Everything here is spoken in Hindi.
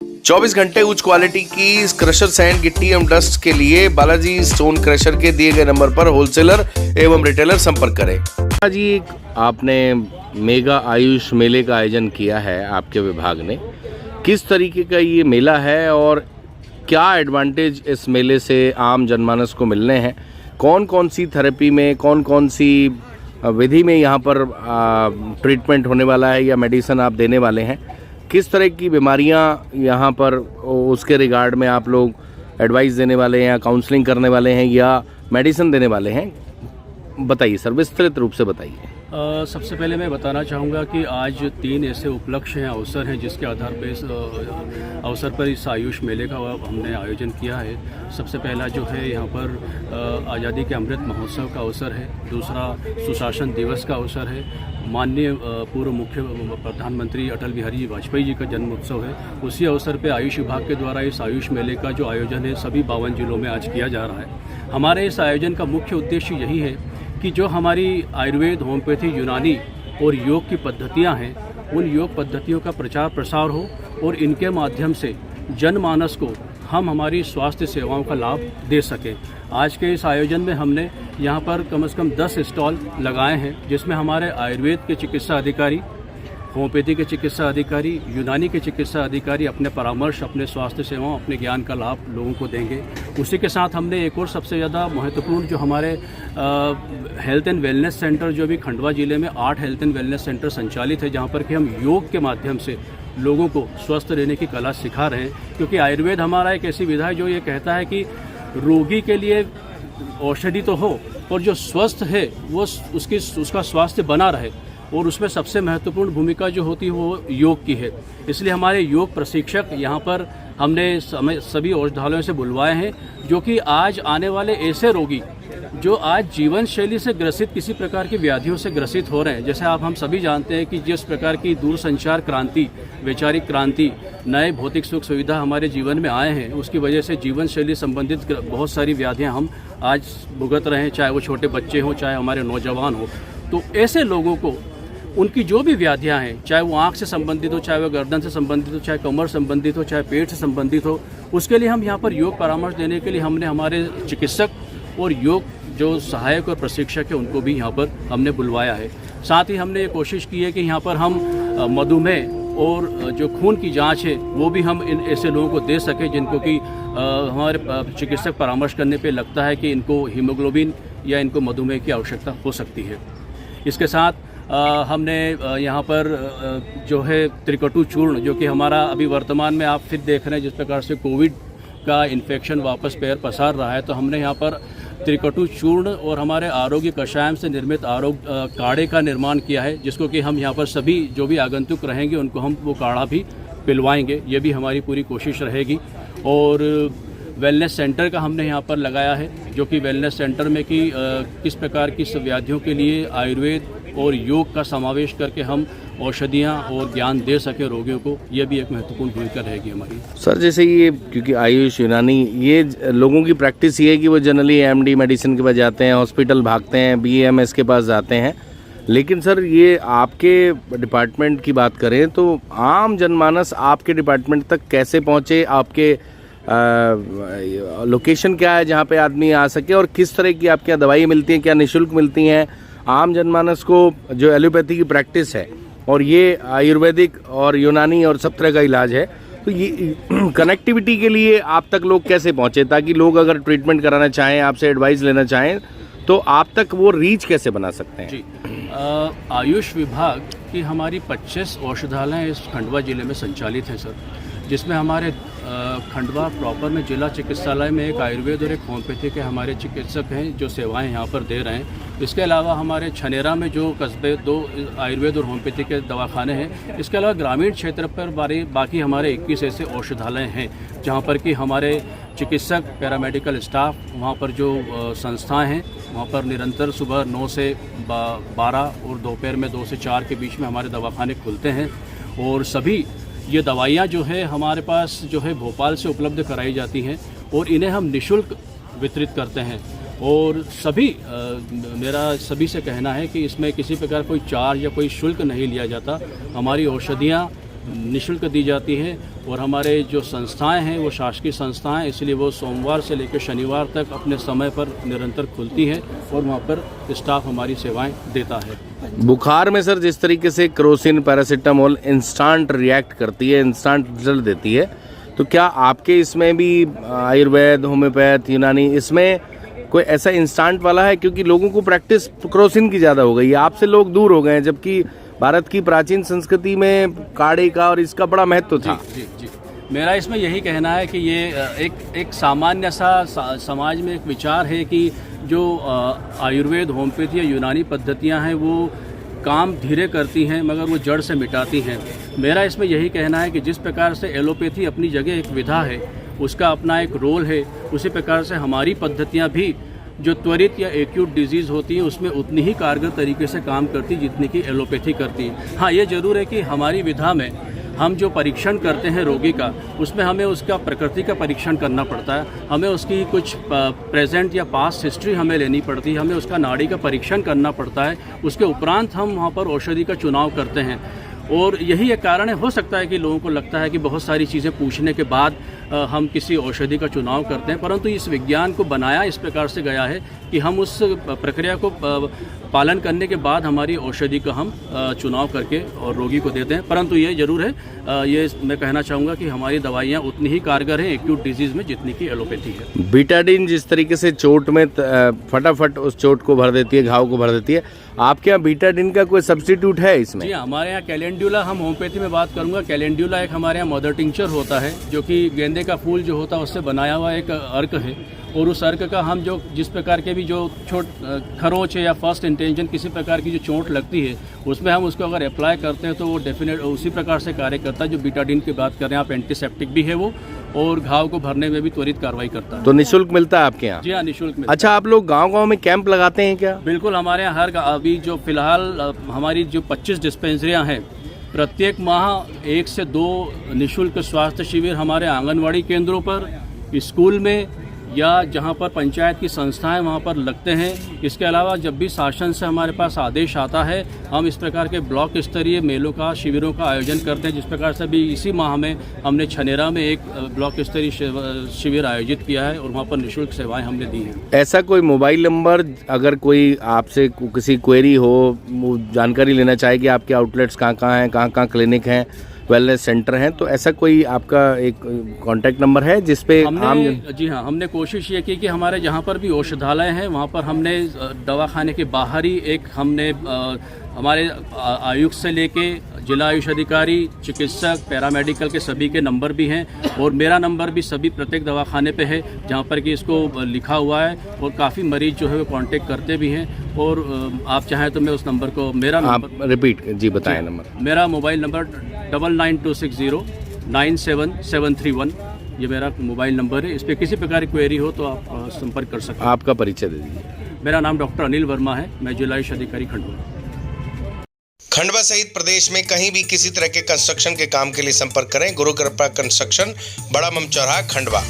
24 घंटे उच्च क्वालिटी की क्रशर सैंड गिट्टी एवं डस्ट के लिए बालाजी स्टोन क्रशर के दिए गए नंबर पर होलसेलर एवं रिटेलर संपर्क करें। जी, आपने मेगा आयुष मेले का आयोजन किया है आपके विभाग ने। किस तरीके का ये मेला है और क्या एडवांटेज इस मेले से आम जनमानस को मिलने हैं? कौन कौन सी थेरेपी में, कौन कौन सी विधि में यहाँ पर ट्रीटमेंट होने वाला है या मेडिसिन आप देने वाले हैं? किस तरह की बीमारियां यहाँ पर उसके रिगार्ड में आप लोग एडवाइस देने वाले हैं या काउंसलिंग करने वाले हैं या मेडिसिन देने वाले हैं? बताइए सर, विस्तृत रूप से बताइए। सबसे पहले मैं बताना चाहूँगा कि आज 3 ऐसे उपलक्ष्य हैं, अवसर हैं जिसके आधार पर इस अवसर पर इस आयुष मेले का हमने आयोजन किया है। सबसे पहला जो है यहाँ पर आज़ादी के अमृत महोत्सव का अवसर है। दूसरा सुशासन दिवस का अवसर है। माननीय पूर्व मुख्य प्रधानमंत्री अटल बिहारी वाजपेयी जी का जन्म उत्सव है। उसी अवसर पर आयुष विभाग के द्वारा इस आयुष मेले का जो आयोजन है सभी 52 जिलों में आज किया जा रहा है। हमारे इस आयोजन का मुख्य उद्देश्य यही है कि जो हमारी आयुर्वेद, होम्योपैथी, यूनानी और योग की पद्धतियां हैं, उन योग पद्धतियों का प्रचार प्रसार हो और इनके माध्यम से जनमानस को हम हमारी स्वास्थ्य सेवाओं का लाभ दे सकें। आज के इस आयोजन में हमने यहाँ पर कम से कम 10 स्टॉल लगाए हैं, जिसमें हमारे आयुर्वेद के चिकित्सा अधिकारी, होम्योपैथी के चिकित्सा अधिकारी, यूनानी के चिकित्सा अधिकारी अपने परामर्श, अपने स्वास्थ्य सेवाओं, अपने ज्ञान का लाभ लोगों को देंगे। उसी के साथ हमने एक और सबसे ज़्यादा महत्वपूर्ण जो हमारे हेल्थ एंड वेलनेस सेंटर, जो भी खंडवा जिले में 8 हेल्थ एंड वेलनेस सेंटर संचालित है, जहाँ पर कि हम योग के माध्यम से लोगों को स्वस्थ रहने की कला सिखा रहे हैं। क्योंकि आयुर्वेद हमारा एक ऐसी विधा है जो ये कहता है कि रोगी के लिए औषधि तो हो और जो स्वस्थ है वो उसका स्वास्थ्य बना रहे, और उसमें सबसे महत्वपूर्ण भूमिका जो होती है वो योग की है। इसलिए हमारे योग प्रशिक्षक यहाँ पर हमने सभी औषधालयों से बुलवाए हैं, जो कि आज आने वाले ऐसे रोगी जो आज जीवन शैली से ग्रसित, किसी प्रकार की व्याधियों से ग्रसित हो रहे हैं। जैसे हम सभी जानते हैं कि जिस प्रकार की दूरसंचार क्रांति, वैचारिक क्रांति, नए भौतिक सुख सुविधा हमारे जीवन में आए हैं, उसकी वजह से जीवन शैली संबंधित बहुत सारी व्याधियाँ हम आज भुगत रहे हैं, चाहे वो छोटे बच्चे हों, चाहे हमारे नौजवान हो। तो ऐसे लोगों को उनकी जो भी व्याधियां हैं, चाहे वो आंख से संबंधित हो, चाहे वो गर्दन से संबंधित हो, चाहे कमर संबंधित हो, चाहे पेट से संबंधित हो, उसके लिए हम यहाँ पर योग परामर्श देने के लिए हमने हमारे चिकित्सक और योग जो सहायक और प्रशिक्षक है उनको भी यहाँ पर हमने बुलवाया है। साथ ही हमने ये कोशिश की है कि यहाँ पर हम मधुमेह और जो खून की जाँच है वो भी हम इन ऐसे लोगों को दे सकें जिनको कि हमारे चिकित्सक परामर्श करने पर लगता है कि इनको हीमोग्लोबिन या इनको मधुमेह की आवश्यकता हो सकती है। इसके साथ हमने यहाँ पर जो है त्रिकटु चूर्ण, जो कि हमारा अभी वर्तमान में आप फिर देख रहे हैं जिस प्रकार से कोविड का इन्फेक्शन वापस पैर पसार रहा है, तो हमने यहाँ पर त्रिकटु चूर्ण और हमारे आरोग्य कषायम से निर्मित आरोग्य काढ़े का निर्माण किया है, जिसको कि हम यहाँ पर सभी जो भी आगंतुक रहेंगे उनको हम वो काढ़ा भी पिलवाएंगे। ये भी हमारी पूरी कोशिश रहेगी। और वेलनेस सेंटर का हमने यहाँ पर लगाया है, जो कि वेलनेस सेंटर में कि किस प्रकार की व्याधियों के लिए आयुर्वेद और योग का समावेश करके हम औषधियाँ और ज्ञान दे सके रोगियों को, यह भी एक महत्वपूर्ण भूमिका रहेगी हमारी। सर, जैसे ये क्योंकि आयुष, यूनानी, ये लोगों की प्रैक्टिस ये है कि वो जनरली एमडी मेडिसिन के पास जाते हैं, हॉस्पिटल भागते हैं, बीएमएस के पास जाते हैं, लेकिन सर ये आपके डिपार्टमेंट की बात करें तो आम जनमानस आपके डिपार्टमेंट तक कैसे पहुँचे? आपके लोकेशन क्या है जहाँ पे आदमी आ सके, और किस तरह की आपके यहाँ दवाई मिलती हैं, क्या निःशुल्क मिलती हैं? आम जनमानस को जो एलोपैथी की प्रैक्टिस है और ये आयुर्वेदिक और यूनानी और सब तरह का इलाज है, तो ये कनेक्टिविटी के लिए आप तक लोग कैसे पहुँचे, ताकि लोग अगर ट्रीटमेंट कराना चाहें, आपसे एडवाइस लेना चाहें, तो आप तक वो रीच कैसे बना सकते हैं? जी, आयुष विभाग की हमारी 25 औषधालय इस खंडवा जिले में संचालित हैं सर, जिसमें हमारे खंडवा प्रॉपर में जिला चिकित्सालय में एक आयुर्वेद और एक होम्योपैथी के हमारे चिकित्सक हैं जो सेवाएं यहाँ पर दे रहे हैं। इसके अलावा हमारे छनेरा में जो कस्बे 2 आयुर्वेद और होम्योपैथी के दवाखाने हैं। इसके अलावा ग्रामीण क्षेत्र पर बाकी हमारे 21 ऐसे औषधालय हैं जहाँ पर कि हमारे चिकित्सक, पैरामेडिकल स्टाफ, वहाँ पर जो संस्थाएँ हैं वहाँ पर निरंतर सुबह 9 से 12 और दोपहर में 2 से 4 के बीच में हमारे दवाखाने खुलते हैं। और सभी ये दवाइयाँ जो है हमारे पास जो है भोपाल से उपलब्ध कराई जाती हैं और इन्हें हम निःशुल्क वितरित करते हैं। और सभी मेरा सभी से कहना है कि इसमें किसी प्रकार कोई चार्ज या कोई शुल्क नहीं लिया जाता। हमारी औषधियाँ निःशुल्क दी जाती हैं और हमारे जो संस्थाएं हैं वो शासकीय संस्थाएं, इसलिए वो सोमवार से लेकर शनिवार तक अपने समय पर निरंतर खुलती हैं और वहाँ पर स्टाफ हमारी सेवाएं देता है। बुखार में सर जिस तरीके से क्रोसिन पैरासीटामोल इंस्टेंट रिएक्ट करती है, इंस्टेंट रिजल्ट देती है, तो क्या आपके इसमें भी आयुर्वेद, होम्योपैथ, यूनानी इसमें कोई ऐसा इंस्टेंट वाला है? क्योंकि लोगों को प्रैक्टिस क्रोसिन की ज़्यादा हो गई है, आपसे लोग दूर हो गए हैं, जबकि भारत की प्राचीन संस्कृति में काढ़े का और इसका बड़ा महत्व था। जी। मेरा इसमें यही कहना है कि ये एक सामान्य सा समाज में एक विचार है कि जो आयुर्वेद, होम्योपैथी या यूनानी पद्धतियां हैं वो काम धीरे करती हैं मगर वो जड़ से मिटाती हैं। मेरा इसमें यही कहना है कि जिस प्रकार से एलोपैथी अपनी जगह एक विधा है, उसका अपना एक रोल है, उसी प्रकार से हमारी पद्धतियां भी जो त्वरित या एक्यूट डिजीज़ होती है उसमें उतनी ही कारगर तरीके से काम करती जितनी कि एलोपैथी करती है। हाँ, ये ज़रूर है कि हमारी विधा में हम जो परीक्षण करते हैं रोगी का, उसमें हमें उसका प्रकृति का परीक्षण करना पड़ता है, हमें उसकी कुछ प्रेजेंट या पास्ट हिस्ट्री हमें लेनी पड़ती है, हमें उसका नाड़ी का परीक्षण करना पड़ता है, उसके उपरांत हम वहाँ पर औषधि का चुनाव करते हैं। और यही एक कारण है, हो सकता है कि लोगों को लगता है कि बहुत सारी चीज़ें पूछने के बाद हम किसी औषधि का चुनाव करते हैं, परंतु इस विज्ञान को बनाया इस प्रकार से गया है कि हम उस प्रक्रिया को पालन करने के बाद हमारी औषधि का हम चुनाव करके और रोगी को देते हैं। परंतु ये ज़रूर है, ये मैं कहना चाहूँगा कि हमारी दवाइयाँ उतनी ही कारगर हैं एक्यूट डिजीज़ में जितनी कि एलोपैथी है। बीटाडीन जिस तरीके से चोट में फटाफट उस चोट को भर देती है, घाव को भर देती है, आपके यहाँ बीटाडीन का कोई सब्स्टिट्यूट है इसमें? जी, हमारे यहाँ कैलेंडुला, हम होम्योपैथी में बात करूँगा, कैलेंडुला एक हमारे यहाँ मदर टिंचर होता है जो कि गेंदे का फूल जो होता है उससे बनाया हुआ एक अर्क है, और उस अर्क का हम जो जिस प्रकार के भी जो खरोच है या फर्स्ट इंटेंशन किसी प्रकार की जो चोट लगती है उसमें हम उसको अगर अप्लाई करते हैं तो वो डेफिनेट उसी प्रकार से कार्य करता है। जो बीटाडीन की बात कर रहे हैं आप, एंटीसेप्टिक भी है वो और घाव को भरने में भी त्वरित कार्रवाई करता है। तो निःशुल्क मिलता है आपके यहाँ? जी हाँ, निःशुल्क मिलता है। अच्छा, आप लोग गाँव-गाँव में कैंप लगाते हैं क्या? बिल्कुल, हमारे यहाँ अभी जो फिलहाल हमारी जो 25 डिस्पेंसरियाँ हैं, प्रत्येक माह 1 से 2 निःशुल्क स्वास्थ्य शिविर हमारे आंगनवाड़ी केंद्रों पर, स्कूल में या जहां पर पंचायत की संस्थाएं वहां पर लगते हैं। इसके अलावा जब भी शासन से हमारे पास आदेश आता है, हम इस प्रकार के ब्लॉक स्तरीय मेलों का, शिविरों का आयोजन करते हैं। जिस प्रकार से भी इसी माह में हमने छनेरा में एक ब्लॉक स्तरीय शिविर आयोजित किया है और वहाँ पर निःशुल्क सेवाएं हमने दी हैं। ऐसा कोई मोबाइल नंबर, अगर कोई आपसे किसी क्वेरी हो, जानकारी लेना चाहे कि आपके आउटलेट्स कहाँ हैं, कहाँ क्लिनिक हैं, वेलनेस सेंटर हैं, तो ऐसा कोई आपका एक कांटेक्ट नंबर है जिस पे जी हाँ, हमने कोशिश ये की कि हमारे जहाँ पर भी औषधालय हैं वहाँ पर हमने दवाखाने के बाहर ही एक हमने हमारे आयुक्त से लेके जिला आयुष अधिकारी, चिकित्सक, पैरामेडिकल के सभी के नंबर भी हैं और मेरा नंबर भी सभी प्रत्येक दवाखाने पे है जहाँ पर कि इसको लिखा हुआ है और काफ़ी मरीज जो है वो कांटेक्ट करते भी हैं। और आप चाहें तो मैं उस नंबर को, मेरा नंबर रिपीट जी बताएं नंबर। मेरा मोबाइल नंबर 9926097731, ये मेरा मोबाइल नंबर है। इस पर किसी प्रकार की क्वेरी हो तो आप संपर्क कर सकते हैं। आपका परिचय दे दीजिए। मेरा नाम डॉक्टर अनिल वर्मा है, मैं जिला आयुष अधिकारी खंडवा। खंडवा सहित प्रदेश में कहीं भी किसी तरह के कंस्ट्रक्शन के काम के लिए संपर्क करें गुरु कृपा कंस्ट्रक्शन, बड़ा मम चौराहा, खंडवा।